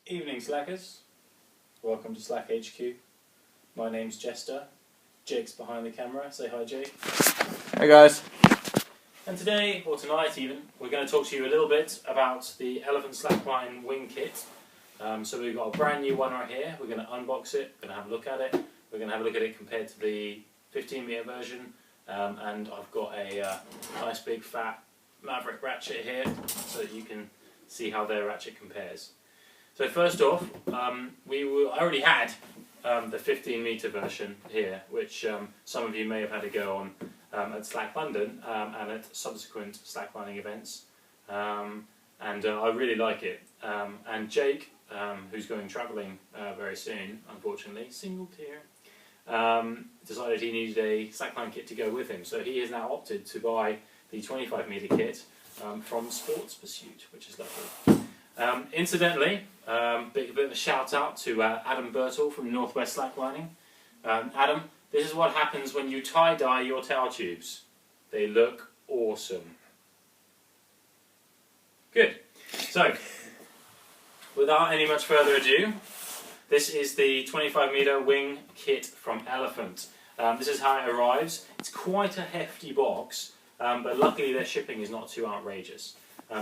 Evening Slackers, welcome to Slack HQ. My name's Jester, Jake's behind the camera, say hi Jake. Hey guys. And today, or tonight even, we're going to talk to you a little bit about the Elephant Slackline wing kit. So we've got a brand new one right here, we're going to unbox it, we're going to have a look at it, we're going to have a look at it compared to the 15 metre version, and I've got a nice big fat Maverick ratchet here so that you can see how their ratchet compares. So first off, I already had the 15 metre version here, which some of you may have had a go on at Slack London and at subsequent Slacklining events, and I really like it. And Jake, who's going travelling very soon, unfortunately, single tier, decided he needed a Slackline kit to go with him, so he has now opted to buy the 25 metre kit from Sports Pursuit, which is lovely. Incidentally, bit of a shout out to Adam Birtle from Northwest Slacklining. Adam, this is what happens when you tie-dye your towel tubes. They look awesome. Good. So, without any much further ado, this is the 25 metre wing kit from Elephant. This is how it arrives. It's quite a hefty box, but luckily their shipping is not too outrageous.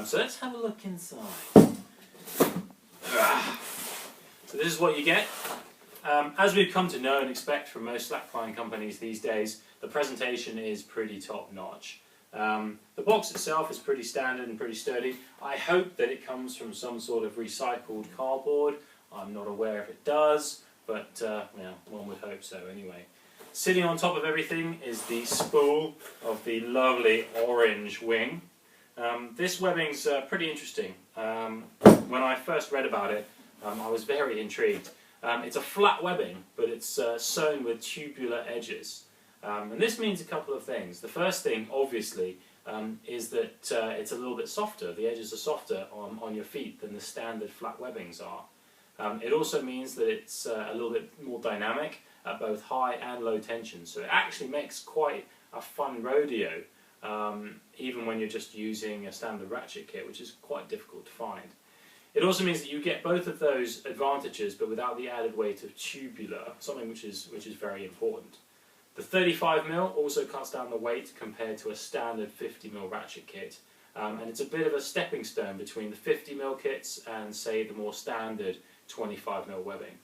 So let's have a look inside. So this is what you get. As we've come to know and expect from most slackline companies these days, the presentation is pretty top notch. The box itself is pretty standard and pretty sturdy. I hope that it comes from some sort of recycled cardboard. I'm not aware if it does, but yeah, one would hope so anyway. Sitting on top of everything is the spool of the lovely orange wing. This webbing's pretty interesting. When I first read about it, I was very intrigued. It's a flat webbing, but it's sewn with tubular edges. And this means a couple of things. The first thing, obviously, is that it's a little bit softer. The edges are softer on your feet than the standard flat webbings are. It also means that it's a little bit more dynamic at both high and low tension. So it actually makes quite a fun rodeo, even when you're just using a standard ratchet kit, which is quite difficult to find. It also means that you get both of those advantages, but without the added weight of tubular, something which is very important. The 35mm also cuts down the weight compared to a standard 50mm ratchet kit, and it's a bit of a stepping stone between the 50mm kits and, say, the more standard 25mm webbing.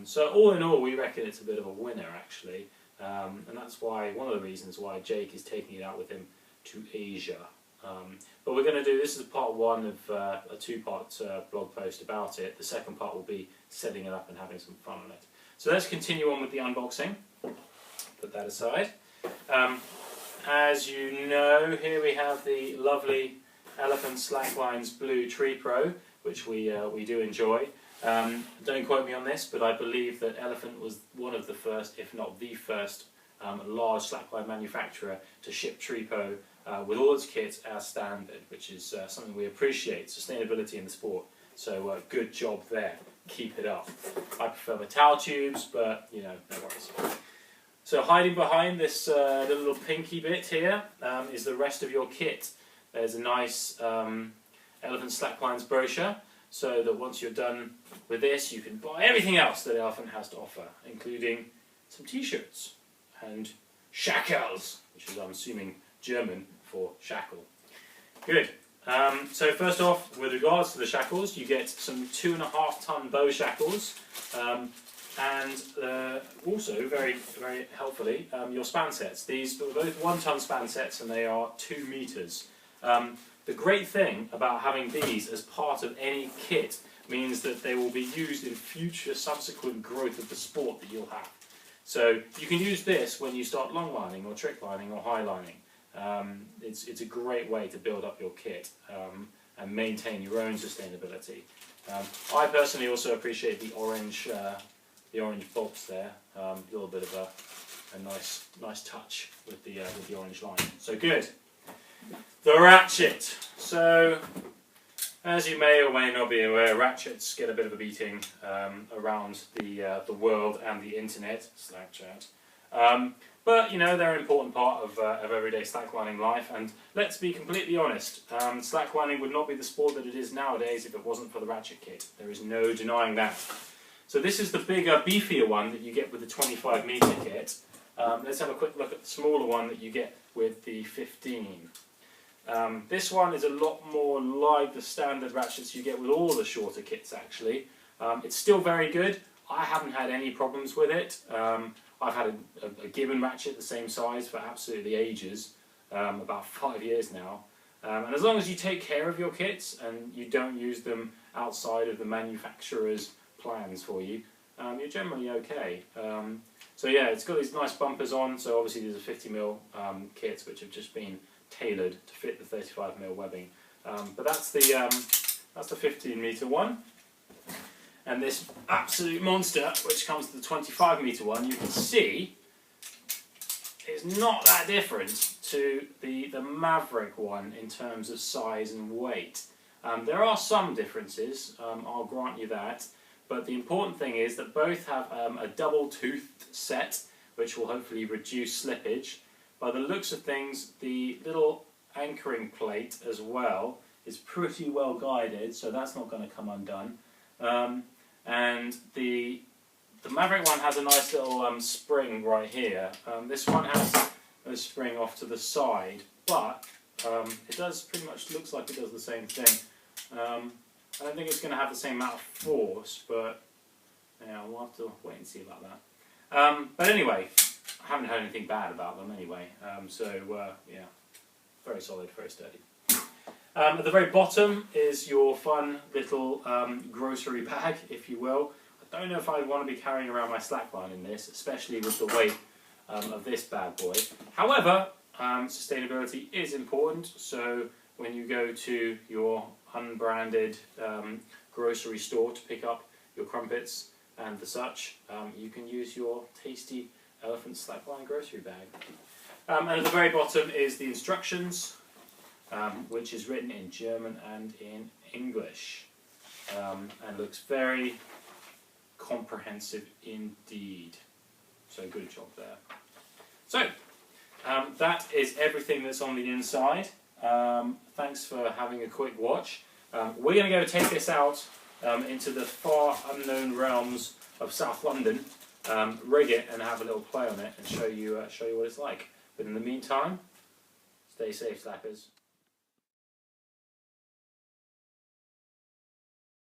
So all in all, we reckon it's a bit of a winner, actually, and that's why one of the reasons why Jake is taking it out with him to Asia. But we're going to do, this is part one of a two-part blog post about it. The second part will be setting it up and having some fun on it. So let's continue on with the unboxing. Put that aside. As you know, here we have the lovely Elephant Slacklines Blue Tree Pro, which we do enjoy. Don't quote me on this, but I believe that Elephant was one of the first, if not the first, large slackline manufacturer to ship Tree Pro with all its kits as standard, which is something we appreciate, sustainability in the sport. So good job there, keep it up. I prefer the towel tubes, but you know, no worries. So hiding behind this little pinky bit here is the rest of your kit. There's a nice Elephant Slacklines brochure, so that once you're done with this, you can buy everything else that Elephant has to offer, including some t-shirts and shackles, which is, I'm assuming, German for shackle. Good. So first off, with regards to the shackles, you get some 2.5-ton bow shackles, and also, very, very helpfully, your span sets. These are both 1-ton span sets, and they are 2 meters. The great thing about having these as part of any kit means that they will be used in future subsequent growth of the sport that you'll have. So you can use this when you start long lining or trick lining or high lining. It's a great way to build up your kit and maintain your own sustainability. I personally also appreciate the orange bolts there. A little bit of a nice touch with the orange line. So good. The ratchet. So, as you may or may not be aware, ratchets get a bit of a beating around the world and the internet, Slack chat. But you know, they're an important part of everyday slacklining life, and let's be completely honest, slacklining would not be the sport that it is nowadays if it wasn't for the ratchet kit. There is no denying that. So this is the bigger, beefier one that you get with the 25 meter kit. Let's have a quick look at the smaller one that you get with the 15. This one is a lot more like the standard ratchets you get with all the shorter kits actually. It's still very good. I haven't had any problems with it. I've had a Gibbon ratchet the same size for absolutely ages, about 5 years now. And as long as you take care of your kits and you don't use them outside of the manufacturer's plans for you, you're generally okay. So yeah, it's got these nice bumpers on, so obviously these are 50mm kits which have just been tailored to fit the 35mm webbing. But that's the 15 meter one. And this absolute monster, which comes to the 25 meter one, you can see is not that different to the Maverick one in terms of size and weight. There are some differences, I'll grant you that, but the important thing is that both have a double-toothed set, which will hopefully reduce slippage. By the looks of things, the little anchoring plate as well is pretty well guided, so that's not going to come undone. And the Maverick one has a nice little spring right here. This one has a spring off to the side, but it does pretty much looks like it does the same thing. I don't think it's going to have the same amount of force, but yeah, we'll have to wait and see about that. But anyway, I haven't heard anything bad about them anyway, yeah, very solid, very sturdy. At the very bottom is your fun little grocery bag, if you will. I don't know if I want to be carrying around my slackline in this, especially with the weight of this bad boy. However, sustainability is important, so when you go to your unbranded grocery store to pick up your crumpets and the such, you can use your tasty elephant slackline grocery bag. And at the very bottom is the instructions, which is written in German and in English, and looks very comprehensive indeed. So good job there. So that is everything that's on the inside. Thanks for having a quick watch. We're going to go take this out into the far unknown realms of South London, rig it and have a little play on it and show you what it's like. But in the meantime, stay safe, slackers.